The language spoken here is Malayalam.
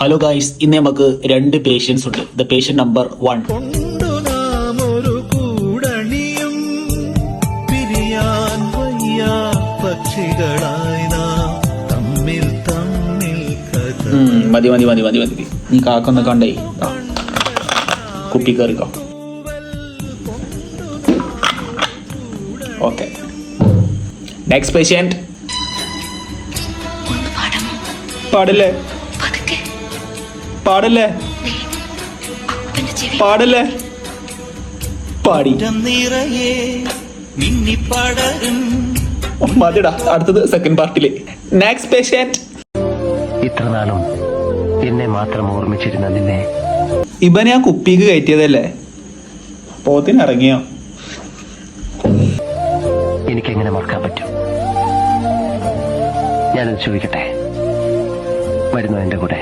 ഹലോ ഗായ്സ്, ഇന്ന് നമുക്ക് 2 പേഷ്യൻസ് ഉണ്ട്. The patient number 1. മതി മതി മതി മതി മതി നീ കാക്കൊന്ന് കണ്ടേ, കുപ്പി കയറിക്കോ. Okay, next patient. പാടില്ലേ പാടില്ലേ പാടില്ലേ പാടി മതിടാ. അടുത്തത് സെക്കൻഡ് പാർട്ടില്. Next patient. ഇത്ര നാളും എന്നെ മാത്രം ഓർമ്മിച്ചിരുന്ന നിന്നെ ഇവനെ ഞാൻ കുപ്പിക്ക് കയറ്റിയതല്ലേ, പോത്തിനിറങ്ങിയോ? എനിക്കെങ്ങനെ മറക്കാൻ പറ്റും? ഞാനത് ചോദിക്കട്ടെ, വരുന്നു എന്റെ കൂടെ?